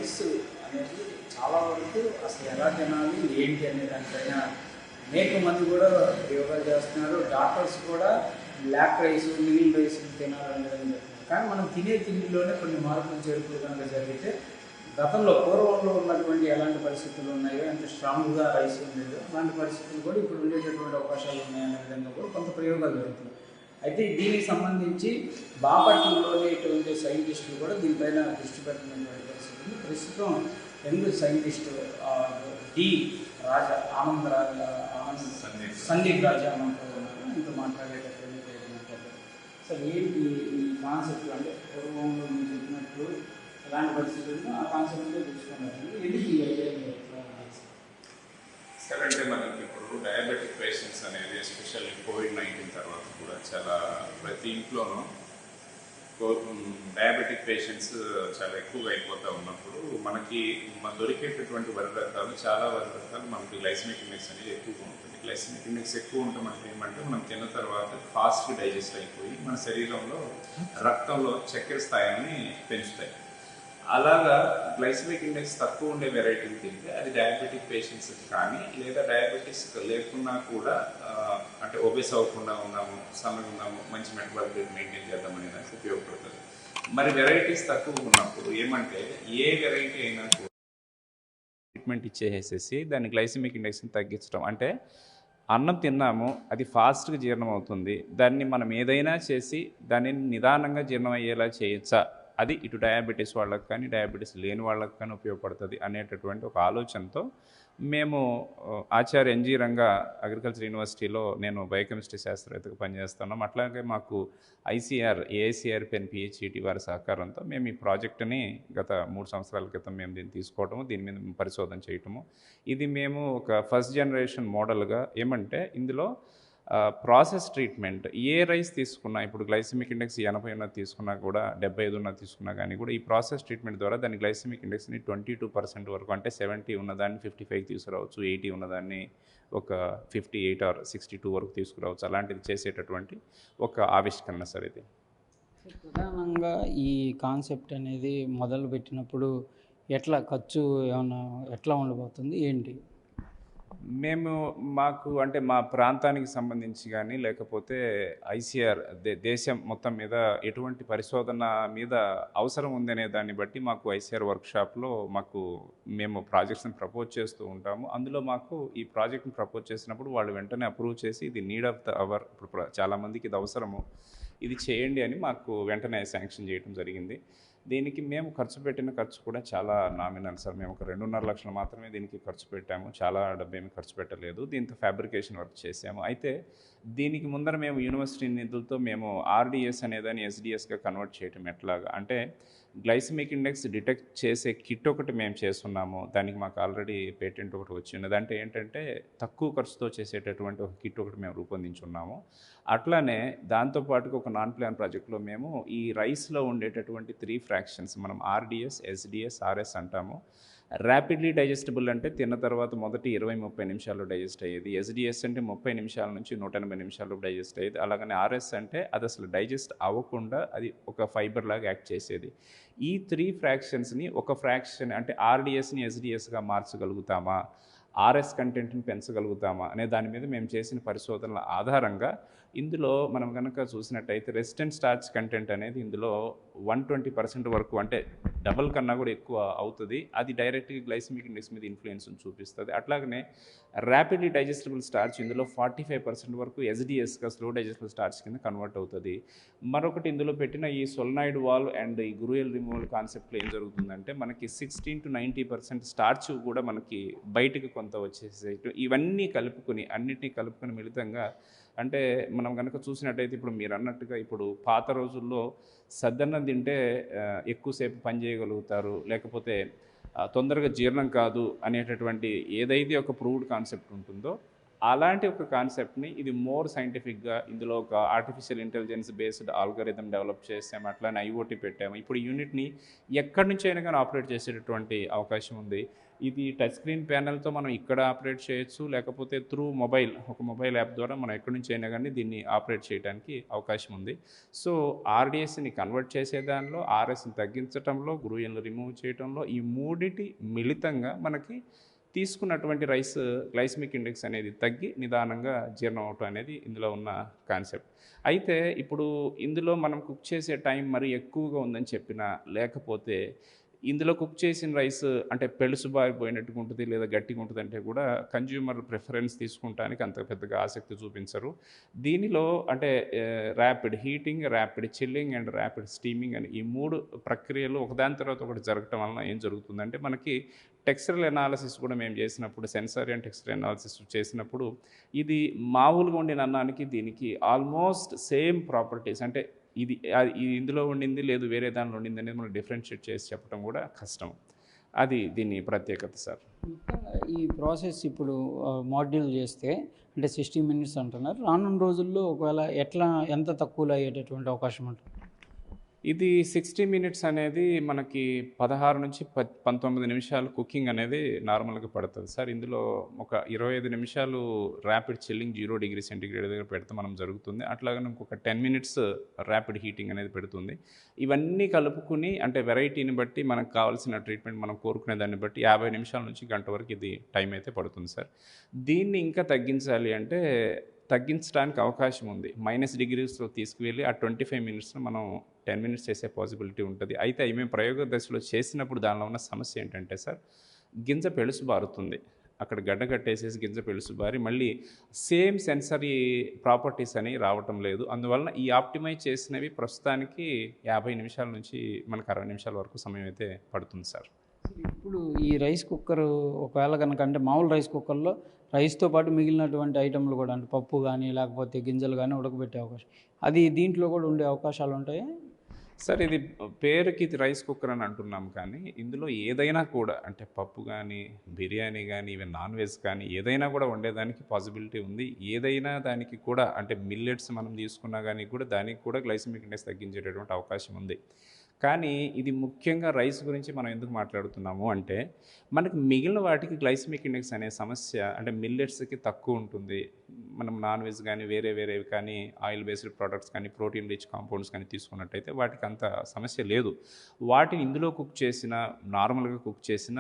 Rice అనేది చాలా వరకు అసలు ఎలా తినాలి ఏంటి అనే దానిపైన అనేక మంది కూడా ప్రయోగాలు చేస్తున్నారు. డాక్టర్స్ కూడా బ్లాక్ రైస్, మిగిలిన రైస్ తినాలని చెప్తున్నారు. కానీ మనం తినే తిండిలోనే కొన్ని మార్పులు చేర్పులు కనుక జరిగితే గతంలో పూర్వంలో ఉన్నటువంటి ఎలాంటి పరిస్థితులు ఉన్నాయో, ఎంత స్ట్రాంగ్గా రైస్ ఉండేదో అలాంటి పరిస్థితులు కూడా ఇప్పుడు ఉండేటటువంటి అవకాశాలు ఉన్నాయనే విధంగా కూడా కొంత ప్రయోగాలు జరుగుతున్నాయి. అయితే దీనికి సంబంధించి బాపట్లలోనేటువంటి సైంటిస్టులు కూడా దీనిపైన దృష్టి పెట్టినటువంటి పరిస్థితులు ప్రస్తుతం యంగ్ సైంటిస్ట్ డి రాజా సందీప్ రాజా మనతో ఉన్నారు. ఇంత మాట్లాడేటటువంటి మాట్లాడారు. అసలు ఏంటి ఈ కాన్సెప్ట్ అంటే పూర్వంలో మీరు చెప్పినట్లు ఎలాంటి పరిస్థితుల్లో ఆ కాన్సెప్ట్తో చూసుకున్నారు, ఎందుకు ఈ ఐడియా సార్? అంటే మనకి ఇప్పుడు డయాబెటిక్ పేషెంట్స్ అనేది ఎస్పెషల్లీ కోవిడ్-19 తర్వాత కూడా చాలా ప్రతి ఇంట్లోనూ డయాబెటిక్ పేషెంట్స్ చాలా ఎక్కువగా అయిపోతూ ఉన్నప్పుడు మనకి దొరికేటటువంటి వరి రకాలు చాలా వరి రకాలు మనకి గ్లైసెమిక్ ఇండెక్స్ అనేది ఎక్కువగా ఉంటుంది. గ్లైసెమిక్ ఇండెక్స్ ఎక్కువ ఉండటం అంటే ఏమంటే మనం తిన్న తర్వాత ఫాస్ట్గా డైజెస్ట్ అయిపోయి మన శరీరంలో రక్తంలో చక్కెర స్థాయిని పెంచుతాయి. అలాగా గ్లైసెమిక్ ఇండెక్స్ తక్కువ ఉండే వెరైటీలు తింటే అది డయాబెటిక్ పేషెంట్స్ కానీ లేదా డయాబెటిస్ లేకున్నా కూడా అంటే ఒబేస్ అవ్వకుండా ఉన్నాము, సన్నగా ఉన్నాము, మంచి మెటబాలిక్ రేట్ మెయింటైన్ చేద్దాం అనే దానికి ఉపయోగపడుతుంది. మరి వెరైటీస్ తక్కువ ఉన్నప్పుడు ఏమంటే ఏ వెరైటీ అయినా కూడా ట్రీట్మెంట్ ఇచ్చేసేసి దాన్ని గ్లైసెమిక్ ఇండెక్స్ని తగ్గించడం. అంటే అన్నం తిన్నాము, అది ఫాస్ట్గా జీర్ణం అవుతుంది, దాన్ని మనం ఏదైనా చేసి దాన్ని నిదానంగా జీర్ణం అయ్యేలా చేయొచ్చా, అది ఇటు డయాబెటీస్ వాళ్ళకి కానీ డయాబెటీస్ లేని వాళ్ళకి కానీ ఉపయోగపడుతుంది అనేటటువంటి ఒక ఆలోచనతో మేము ఆచార్య ఎన్జీ రంగా అగ్రికల్చర్ యూనివర్సిటీలో నేను బయోకెమిస్ట్రీ శాస్త్రవేత్తగా పనిచేస్తున్నాం. అట్లాగే మాకు ఏఐసిఆర్ పెన్ పిహెచ్ఈటి వారి సహకారంతో మేము ఈ ప్రాజెక్టుని గత 3 సంవత్సరాల క్రితం మేము దీన్ని తీసుకోవటము, దీని మీద పరిశోధన చేయటము. ఇది మేము ఒక ఫస్ట్ జనరేషన్ మోడల్గా ఏమంటే ఇందులో ప్రాసెస్ ట్రీట్మెంట్ ఏ రైస్ తీసుకున్నా, ఇప్పుడు గ్లైసెమిక్ ఇండెక్స్ 80 ఉన్నది తీసుకున్నా కూడా 75 ఉన్నది తీసుకున్నా కానీ కూడా ఈ ప్రాసెస్ ట్రీట్మెంట్ ద్వారా దాని గ్లైసెమిక్ ఇండెక్స్ని 22% వరకు, అంటే 70 ఉన్నదాన్ని 55 తీసుకురావచ్చు, 80 ఉన్నదాన్ని ఒక 58 or 62 వరకు తీసుకురావచ్చు. అలాంటిది చేసేటటువంటి ఒక ఆవిష్కరణ సార్ ఇది. ప్రధానంగా ఈ కాన్సెప్ట్ అనేది మొదలు పెట్టినప్పుడు ఎట్లా ఖర్చు ఏమన్నా ఎట్లా ఉండబోతుంది ఏంటి? మాకు అంటే మా ప్రాంతానికి సంబంధించి కానీ లేకపోతే ఐసిఆర్ దేశం మొత్తం మీద ఎటువంటి పరిశోధన మీద అవసరం ఉందనే దాన్ని బట్టి మాకు ఐసిఆర్ వర్క్షాప్లో మేము ప్రాజెక్ట్స్ని ప్రపోజ్ చేస్తూ ఉంటాము. అందులో మాకు ఈ ప్రాజెక్ట్ని ప్రపోజ్ చేసినప్పుడు వాళ్ళు వెంటనే అప్రూవ్ చేసి ఇది నీడ్ ఆఫ్ ద అవర్, ఇప్పుడు చాలామందికి ఇది అవసరము, ఇది చేయండి అని మాకు వెంటనే శాంక్షన్ చేయడం జరిగింది. దీనికి మేము ఖర్చు పెట్టిన ఖర్చు కూడా చాలా నామినల్ సార్. మేము ఒక 2.5 లక్షలు మాత్రమే దీనికి ఖర్చు పెట్టాము, చాలా డబ్బు ఏమి ఖర్చు పెట్టలేదు. దీంతో ఫ్యాబ్రికేషన్ వర్క్ చేసాము. అయితే దీనికి ముందర మేము యూనివర్సిటీ నిధులతో మేము ఆర్డిఎస్ అనేదాన్ని ఎస్డిఎస్గా కన్వర్ట్ చేయటం ఎట్లాగా అంటే గ్లైసెమిక్ ఇండెక్స్ డిటెక్ట్ చేసే కిట్ ఒకటి మేము చేస్తున్నాము. దానికి మాకు ఆల్రెడీ పేటెంట్ ఒకటి వచ్చి ఉన్నది. అంటే ఏంటంటే తక్కువ ఖర్చుతో చేసేటటువంటి ఒక కిట్ ఒకటి మేము రూపొందించున్నాము. అట్లానే దాంతోపాటుగా ఒక నాన్ ప్లాన్ ప్రాజెక్ట్లో మేము ఈ రైస్లో ఉండేటటువంటి 3 ఫ్రాక్షన్స్ మనం ఆర్డిఎస్, ఎస్డిఎస్, ఆర్ఎస్ అంటాము. ర్యాపిడ్లీ డైజెస్టబుల్ అంటే తిన్న తర్వాత మొదటి 20-30 నిమిషాల్లో డైజెస్ట్ అయ్యేది. ఎస్డిఎస్ అంటే 30 నిమిషాల నుంచి 180 నిమిషాల్లో డైజెస్ట్ అయ్యేది. అలాగనే ఆర్ఎస్ అంటే అది అసలు డైజెస్ట్ అవ్వకుండా అది ఒక ఫైబర్ లాగా యాక్ట్ చేసేది. ఈ 3 ఫ్రాక్షన్స్ని ఒక ఫ్రాక్షన్ అంటే ఆర్డిఎస్ని ఎస్డిఎస్గా మార్చగలుగుతామా, ఆర్ఎస్ కంటెంట్ని పెంచగలుగుతామా అనే దాని మీద మేము చేసిన పరిశోధనల ఆధారంగా ఇందులో మనం కనుక చూసినట్టయితే రెసిస్టెంట్ స్టార్చ్ కంటెంట్ అనేది ఇందులో 120% వరకు, అంటే డబల్ కన్నా కూడా ఎక్కువ అవుతుంది. అది డైరెక్ట్గా గ్లైసెమిక్ ఇండెక్స్ మీద ఇన్ఫ్లుయెన్స్ చూపిస్తుంది. అట్లాగనే ర్యాపిడ్లీ డైజెస్టబుల్ స్టార్చ్ ఇందులో 45% వరకు ఎస్డిఎస్గా స్లో డైజెస్టబుల్ స్టార్చ్ కింద కన్వర్ట్ అవుతుంది. మరొకటి ఇందులో పెట్టిన ఈ సొలనాయిడ్ వాల్ అండ్ ఈ గ్రూయల్ రిమూవల్ కాన్సెప్ట్లో ఏం జరుగుతుందంటే మనకి 16 to 90% స్టార్చ్ కూడా మనకి బయటకు కొంత వచ్చేసే ఇవన్నీ అన్నిటినీ కలుపుకొని మిళితంగా అంటే మనం కనుక చూసినట్టయితే ఇప్పుడు మీరు అన్నట్టుగా ఇప్పుడు పాత రోజుల్లో సద్దన్నం తింటే ఎక్కువసేపు పని చేయగలుగుతారు, లేకపోతే తొందరగా జీర్ణం కాదు అనేటటువంటి ఏదైతే ఒక ప్రూవ్డ్ కాన్సెప్ట్ ఉంటుందో అలాంటి ఒక కాన్సెప్ట్ని ఇది మోర్ సైంటిఫిక్గా ఇందులో ఒక artificial intelligence based algorithm develop చేసాము, అట్లానే ఐఓటీ పెట్టాము. ఇప్పుడు యూనిట్ని ఎక్కడి నుంచి అయినా కానీ ఆపరేట్ చేసేటటువంటి అవకాశం ఉంది. ఇది టచ్ స్క్రీన్ ప్యానెల్తో మనం ఇక్కడ ఆపరేట్ చేయొచ్చు, లేకపోతే త్రూ ఒక మొబైల్ యాప్ ద్వారా మనం ఎక్కడి నుంచి అయినా కానీ దీన్ని ఆపరేట్ చేయడానికి అవకాశం ఉంది. సో ఆర్డిఎస్ని కన్వర్ట్ చేసే దానిలో, ఆర్ఎస్ని తగ్గించడంలో, గురువులను రిమూవ్ చేయడంలో, ఈ మూడిటి మిళితంగా మనకి తీసుకున్నటువంటి రైస్ గ్లైసమిక్ ఇండెక్స్ అనేది తగ్గి నిదానంగా జీర్ణం అవటం అనేది ఇందులో ఉన్న కాన్సెప్ట్. అయితే ఇప్పుడు ఇందులో మనం కుక్ చేసే టైం మరి ఎక్కువగా ఉందని చెప్పినా, లేకపోతే ఇందులో కుక్ చేసిన రైస్ అంటే పెళుసుబారిపోయినట్టుగా ఉంటుంది లేదా గట్టిగా ఉంటుంది అంటే కూడా కన్జ్యూమర్ ప్రిఫరెన్స్ తీసుకుంటానికి అంత పెద్దగా ఆసక్తి చూపించరు. దీనిలో అంటే rapid heating, rapid chilling and rapid steaming అని ఈ 3 ప్రక్రియలు ఒకదాని తర్వాత ఒకటి జరగటం వలన ఏం జరుగుతుందంటే మనకి టెక్స్చరల్ ఎనాలిసిస్ కూడా మేము చేసినప్పుడు, సెన్సరీ అండ్ టెక్స్చరల్ ఎనాలిసిస్ చేసినప్పుడు ఇది మామూలుగా ఉండిన అన్నానికి దీనికి ఆల్మోస్ట్ సేమ్ ప్రాపర్టీస్, అంటే ఇది ఇందులో ఉండింది లేదు వేరే దానిలో ఉండింది అనేది మనం డిఫరెన్షియేట్ చేసి చెప్పడం కూడా కష్టం. అది దీని ప్రత్యేకత సార్. ముఖ్యంగా ఈ ప్రాసెస్ ఇప్పుడు మాడ్యూల్ చేస్తే అంటే 60 minutes అంటున్నారు. రానున్న రోజుల్లో ఒకవేళ ఎంత తక్కువలో అయ్యేటటువంటి అవకాశం ఉంటుంది? ఇది 60 minutes అనేది మనకి 16 నుంచి 19 నిమిషాలు కుకింగ్ అనేది నార్మల్గా పడుతుంది సార్. ఇందులో ఒక 25 నిమిషాలు ర్యాపిడ్ చిల్లింగ్ 0 డిగ్రీ సెంటిగ్రేడ్ దగ్గర పెడితే మనం జరుగుతుంది. అట్లాగే ఇంకొక 10 minutes ర్యాపిడ్ హీటింగ్ అనేది పెడుతుంది. ఇవన్నీ కలుపుకుని అంటే వెరైటీని బట్టి మనకు కావాల్సిన ట్రీట్మెంట్ మనం కోరుకునే దాన్ని బట్టి 50 నిమిషాల నుంచి గంట వరకు ఇది టైం అయితే పడుతుంది సార్. దీన్ని ఇంకా తగ్గించాలి అంటే తగ్గించడానికి అవకాశం ఉంది. -డిగ్రీస్లో తీసుకువెళ్ళి ఆ 25 minutesను మనం 10 minutes చేసే పాసిబిలిటీ ఉంటుంది. అయితే అవి మేము ప్రయోగ దశలో చేసినప్పుడు దానిలో ఉన్న సమస్య ఏంటంటే సార్, గింజ పెళుసు బారుతుంది. అక్కడ గడ్డ కట్టేసేసి గింజ పెళుసు బారి మళ్ళీ సేమ్ సెన్సరీ ప్రాపర్టీస్ అని రావటం లేదు. అందువలన ఈ ఆప్టిమైజ్ చేసినవి ప్రస్తుతానికి 50 నిమిషాల నుంచి మనకు 60 నిమిషాల వరకు సమయం అయితే పడుతుంది సార్. ఇప్పుడు ఈ రైస్ కుక్కర్ ఒకవేళ కనుక అంటే మామూలు రైస్ కుక్కర్లో రైస్తో పాటు మిగిలినటువంటి ఐటెంలు కూడా అంటే పప్పు కానీ లేకపోతే గింజలు కానీ ఉడకబెట్టే అవకాశం, అది దీంట్లో కూడా ఉండే అవకాశాలు ఉంటాయి సార్. ఇది పేరుకి ఇది రైస్ కుక్కర్ అని అంటున్నాం, కానీ ఇందులో ఏదైనా కూడా అంటే పప్పు కానీ, బిర్యానీ కానీ, ఈవెన్ నాన్ వెజ్ కానీ ఏదైనా కూడా వండేదానికి పాసిబిలిటీ ఉంది. ఏదైనా దానికి కూడా అంటే మిల్లెట్స్ మనం తీసుకున్నా కానీ కూడా దానికి కూడా గ్లైసమిక్ ఇండెక్స్ తగ్గించేటటువంటి అవకాశం ఉంది. కానీ ఇది ముఖ్యంగా రైస్ గురించి మనం ఎందుకు మాట్లాడుతున్నాము అంటే మనకి మిగిలిన వాటికి గ్లైసమిక్ ఇండెక్స్ అనే సమస్య అంటే మిల్లెట్స్కి తక్కువ ఉంటుంది. మనం నాన్ వెజ్ కానీ వేరేవి కానీ ఆయిల్ బేస్డ్ ప్రోడక్ట్స్ కానీ ప్రోటీన్ రిచ్ కాంపౌండ్స్ కానీ తీసుకున్నట్టయితే వాటికి అంత సమస్య లేదు. వాటిని ఇందులో కుక్ చేసిన నార్మల్గా కుక్ చేసిన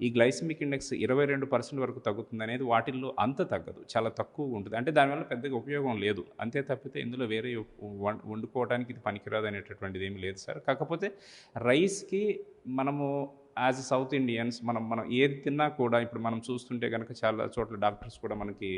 ఈ గ్లైసమిక్ ఇండెక్స్ 22% వరకు తగ్గుతుంది అనేది వాటిల్లో అంత తగ్గదు, చాలా తక్కువ ఉంటుంది. అంటే దానివల్ల పెద్దగా ఉపయోగం లేదు. అంతే తప్పితే ఇందులో వేరే వండుకోవడానికి ఇది పనికిరాదు అనేటటువంటిది ఏమి లేదు సార్. కాకపోతే రైస్కి మనము యాజ్ సౌత్ ఇండియన్స్ మనం ఏది తిన్నా కూడా ఇప్పుడు మనం చూస్తుంటే కనుక చాలా చోట్ల డాక్టర్స్ కూడా మనకి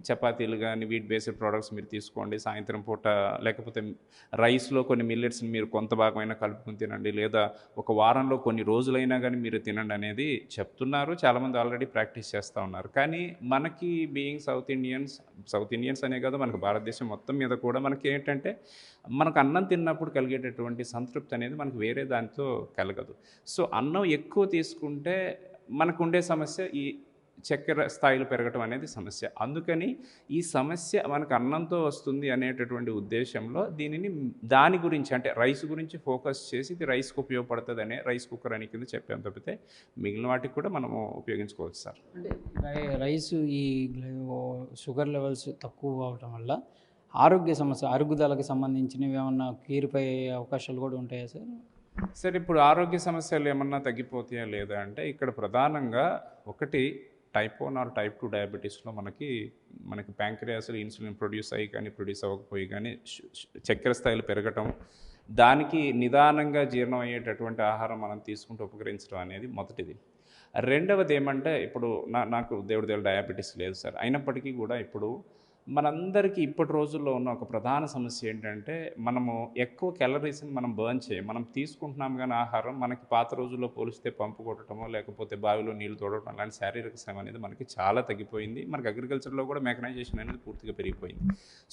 చపాతీలు కానీ వీట్ బేస్డ్ ప్రోడక్ట్స్ మీరు తీసుకోండి సాయంత్రం పూట, లేకపోతే రైస్లో కొన్ని మిల్లెట్స్ని మీరు కొంత భాగమైనా కలుపుకొని తినండి, లేదా ఒక వారంలో కొన్ని రోజులైనా కానీ మీరు తినండి అనేది చెప్తున్నారు. చాలామంది ఆల్రెడీ ప్రాక్టీస్ చేస్తూ ఉన్నారు. కానీ మనకి బీయింగ్ సౌత్ ఇండియన్స్ అనే కాదు, మనకు భారతదేశం మొత్తం మీద కూడా మనకి ఏంటంటే మనకు అన్నం తిన్నప్పుడు కలిగేటటువంటి సంతృప్తి అనేది మనకు వేరే దానితో కలగదు. సో అన్నం ఎక్కువ తీసుకుంటే మనకు ఉండే సమస్య ఈ చక్కెర స్థాయిలు పెరగటం అనేది సమస్య. అందుకని ఈ సమస్య మనకు అన్నంతో వస్తుంది అనేటటువంటి ఉద్దేశంలో దాని గురించి అంటే రైస్ గురించి ఫోకస్ చేసి ఇది రైస్కి ఉపయోగపడుతుంది అనే రైస్ కుక్కర్ అని కింద చెప్పాము తప్పితే మిగిలిన వాటికి కూడా మనము ఉపయోగించుకోవచ్చు సార్. అంటే రైస్ ఈ షుగర్ లెవెల్స్ తక్కువ అవటం వల్ల ఆరోగ్య సమస్య అరుగుదలకు సంబంధించినవి ఏమన్నా కీరిపోయే అవకాశాలు కూడా ఉంటాయా సార్? సార్ ఇప్పుడు ఆరోగ్య సమస్యలు ఏమన్నా తగ్గిపోతాయా లేదా అంటే ఇక్కడ ప్రధానంగా ఒకటి టైప్ 1 ఆర్ టైప్ 2 డయాబెటీస్లో మనకి ప్యాంక్రియాస్లో ఇన్సులిన్ ప్రొడ్యూస్ అయ్యి కానీ ప్రొడ్యూస్ అవ్వకపోయి కానీ చక్కెర స్థాయిలు పెరగటం, దానికి నిదానంగా జీర్ణం అయ్యేటటువంటి ఆహారం మనం తీసుకుంటూ ఉపకరించడం అనేది మొదటిది. రెండవది ఏమంటే ఇప్పుడు నాకు దేవుడి డయాబెటీస్ లేదు సార్, అయినప్పటికీ కూడా ఇప్పుడు మనందరికీ ఇప్పటి రోజుల్లో ఉన్న ఒక ప్రధాన సమస్య ఏంటంటే, మనము ఎక్కువ క్యాలరీస్‌ని మనం బర్న్ చేయం. మనం తీసుకుంటున్నాం గానీ ఆహారం, మనకి పాత రోజుల్లో పోలిస్తే పంపు కొట్టడమో, లేకపోతే బావిలో నీళ్లు తోడటం అలాంటి శారీరక శ్రమ అనేది మనకి చాలా తగ్గిపోయింది. మనకి అగ్రికల్చర్‌లో కూడా మెకనైజేషన్ అనేది పూర్తిగా పెరిగిపోయింది.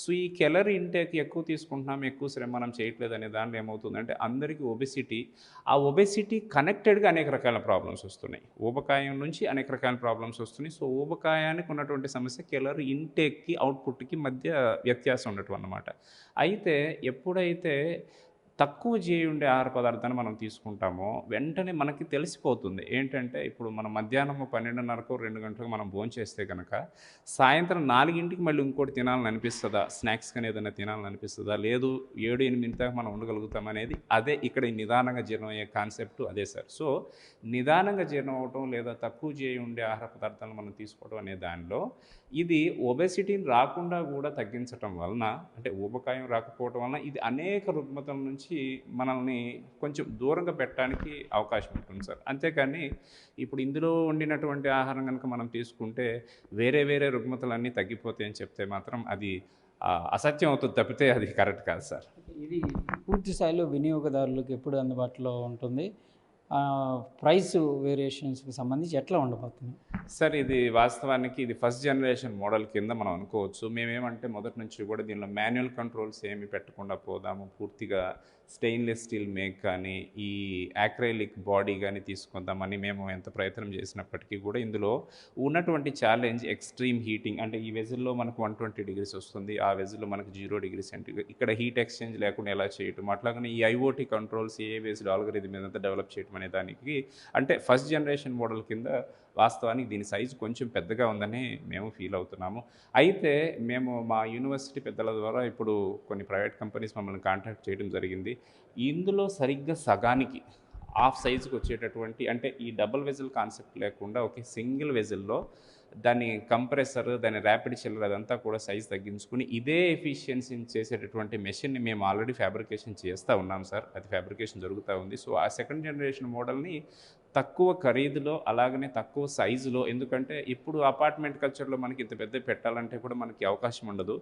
సో, ఈ క్యాలరీ ఇంటేక్ ఎక్కువ తీసుకుంటున్నాం, ఎక్కువ శ్రమ మనం చేయట్లేదు అనే దాంట్లో ఏమవుతుందంటే, అందరికీ ఒబెసిటీ, ఆ ఒబెసిటీ కనెక్టెడ్‌గా అనేక రకాల ప్రాబ్లమ్స్ వస్తున్నాయి. ఊబకాయం నుంచి అనేక రకాల ప్రాబ్లమ్స్ వస్తున్నాయి. సో, ఊబకాయానికి ఉన్నటువంటి సమస్య క్యాలరీ ఇంటేక్‌కి, అవుట్‌పుట్‌కి మధ్య వ్యత్యాసం ఉండటం అన్నమాట. అయితే ఎప్పుడైతే తక్కువ జీవి ఉండే ఆహార పదార్థాన్ని మనం తీసుకుంటామో వెంటనే మనకి తెలిసిపోతుంది. ఏంటంటే ఇప్పుడు మనం మధ్యాహ్నం 12:30కో, 2 గంటలకు మనం భోంచేస్తే గనక సాయంత్రం 4కి మళ్ళీ ఇంకోటి తినాలని అనిపిస్తదా? స్నాక్స్ కానీ ఏదైనా తినాలని అనిపిస్తదా? లేదు 7, 8 దాకా మనం ఉండగలుగుతాం అనేది అదే ఇక్కడ ఈ నిదానంగా జీర్ణం అయ్యే కాన్సెప్ట్ అదే సార్. సో, నిదానంగా జీర్ణం అవ్వటం లేదా తక్కువ జీవి ఉండే ఆహార పదార్థాలను మనం తీసుకోవడం అనే దానిలో ఇది ఒబెసిటీని రాకుండా కూడా తగ్గించటం వలన, అంటే ఊబకాయం రాకపోవటం వలన ఇది అనేక రుగ్మతల నుంచి మనల్ని కొంచెం దూరంగా పెట్టడానికి అవకాశం ఉంటుంది సార్. అంతేకాని ఇప్పుడు ఇందులో వండినటువంటి ఆహారం కనుక మనం తీసుకుంటే వేరే వేరే రుగ్మతలన్నీ తగ్గిపోతాయని చెప్తే మాత్రం అది అసత్యం అవుతుంది తప్పితే అది కరెక్ట్ కాదు సార్. ఇది పూర్తి స్థాయిలో వినియోగదారులకు ఎప్పుడు అందుబాటులో ఉంటుంది? ప్రైస్ వేరియేషన్స్కి సంబంధించి ఎట్లా ఉండబోతుంది? సార్ ఇది వాస్తవానికి ఇది ఫస్ట్ జనరేషన్ మోడల్ కింద మనం అనుకోవచ్చు. మేమేమంటే మొదటి నుంచి కూడా దీనిలో మాన్యువల్ కంట్రోల్స్ ఏమి పెట్టకుండా పోదాము, పూర్తిగా స్టెయిన్లెస్ స్టీల్ మేక్ కానీ ఈ యాక్రైలిక్ బాడీ కానీ తీసుకుందామని మేము ఎంత ప్రయత్నం చేసినప్పటికీ కూడా ఇందులో ఉన్నటువంటి ఛాలెంజ్ ఎక్స్ట్రీమ్ హీటింగ్. అంటే ఈ వెజిల్లో మనకు 120 degrees వస్తుంది, ఆ వెజిల్లో మనకు 0 degrees సెంటిగ్రేడ్. ఇక్కడ హీట్ ఎక్స్చేంజ్ లేకుండా ఎలా చేయటం, అట్లాగనే ఈ ఐఓటీ కంట్రోల్స్ ఏ బేస్డ్ ఆల్గరిథం మీద డెవలప్ చేయటం అనే దానికి అంటే ఫస్ట్ జనరేషన్ మోడల్ కింద వాస్తవానికి దీని సైజు కొంచెం పెద్దగా ఉందని మేము ఫీల్ అవుతున్నాము. అయితే మేము మా యూనివర్సిటీ పెద్దల ద్వారా ఇప్పుడు కొన్ని ప్రైవేట్ కంపెనీస్ మమ్మల్ని కాంటాక్ట్ చేయడం జరిగింది. ఇందులో సరిగ్గా సగానికి హాఫ్ సైజుకి వచ్చేటటువంటి, అంటే ఈ డబుల్ వెజిల్ కాన్సెప్ట్ లేకుండా ఒకే సింగిల్ వెజిల్లో దాని కంప్రెసర్, దాని ర్యాపిడ్ చిల్లర్ అదంతా కూడా సైజ్ తగ్గించుకుని ఇదే ఎఫిషియన్సీని చేసేటటువంటి మెషిన్ని మేము ఆల్రెడీ ఫ్యాబ్రికేషన్ చేస్తూ ఉన్నాం సార్. అది ఫ్యాబ్రికేషన్ జరుగుతూ ఉంది. సో, ఆ సెకండ్ జనరేషన్ మోడల్ని తక్కువ ఖరీదులో అలాగనే తక్కువ సైజులో, ఎందుకంటే ఇప్పుడు అపార్ట్మెంట్ కల్చర్లో మనకి ఇంత పెద్ద పెట్టాలంటే కూడా మనకి అవకాశం ఉండదు.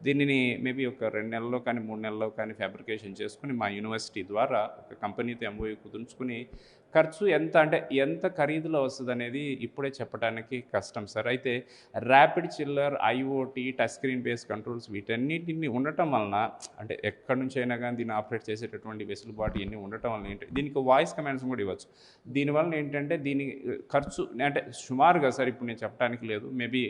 దీనిని మేబీ ఒక 2 నెలల్లో కానీ 3 నెలల్లో కానీ ఫ్యాబ్రికేషన్ చేసుకుని మా యూనివర్సిటీ ద్వారా ఒక కంపెనీతో ఎంఓయూ కుదుర్చుకుని ఖర్చు ఎంత, అంటే ఎంత ఖరీదులో వస్తుంది అనేది ఇప్పుడే చెప్పడానికి కష్టం సార్. అయితే rapid chiller, IoT, touch screen base controls వీటన్నిటిని ఉండటం వలన, అంటే ఎక్కడి నుంచి అయినా కానీ దీన్ని ఆపరేట్ చేసేటటువంటి వెసులుబాటు ఇవన్నీ ఉండటం వలన ఏంటి, దీనికి వాయిస్ కమాండ్స్ కూడా ఇవ్వచ్చు. దీనివల్ల ఏంటంటే దీని ఖర్చు అంటే సుమారుగా సార్ ఇప్పుడు నేను చెప్పడానికి లేదు, మేబీ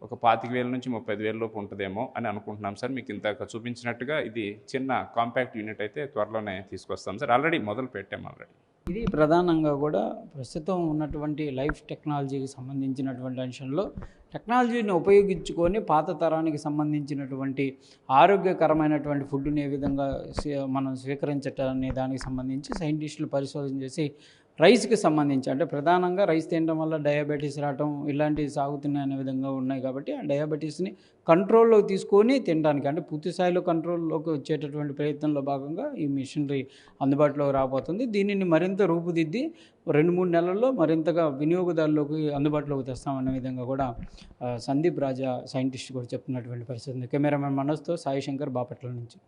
ఒక 25,000 నుంచి 35,000 లోపు ఉంటుందేమో అని అనుకుంటున్నాం సార్. మీకు ఇందాక చూపించినట్టుగా ఇది చిన్న కాంపాక్ట్ యూనిట్ అయితే త్వరలోనే తీసుకొస్తాం సార్. ఆల్రెడీ మొదలు పెట్టాము ఆల్రెడీ. ఇది ప్రధానంగా కూడా ప్రస్తుతం ఉన్నటువంటి లైఫ్ టెక్నాలజీకి సంబంధించినటువంటి అంశంలో టెక్నాలజీని ఉపయోగించుకొని పాత తరానికి సంబంధించినటువంటి ఆరోగ్యకరమైనటువంటి ఫుడ్ని ఏ విధంగా మనం స్వీకరించటనే దానికి సంబంధించి సైంటిస్టులు పరిశోధన చేసి రైస్కి సంబంధించి, అంటే ప్రధానంగా రైస్ తినడం వల్ల డయాబెటీస్ రావటం ఇలాంటివి సాగుతున్నాయి అనే విధంగా ఉన్నాయి కాబట్టి ఆ డయాబెటీస్ని కంట్రోల్లోకి తీసుకొని తినడానికి, అంటే పూర్తి స్థాయిలో కంట్రోల్లోకి వచ్చేటటువంటి ప్రయత్నంలో భాగంగా ఈ మిషనరీ అందుబాటులోకి రాబోతుంది. దీనిని మరింత రూపుదిద్ది 2-3 నెలల్లో మరింతగా వినియోగదారులకు అందుబాటులోకి తెస్తామనే విధంగా కూడా సందీప్ రాజా సైంటిస్ట్ కూడా చెప్తున్నటువంటి పరిస్థితి ఉంది. కెమెరామెన్ మనోజ్తో సాయి శంకర్, బాపట్ల నుంచి.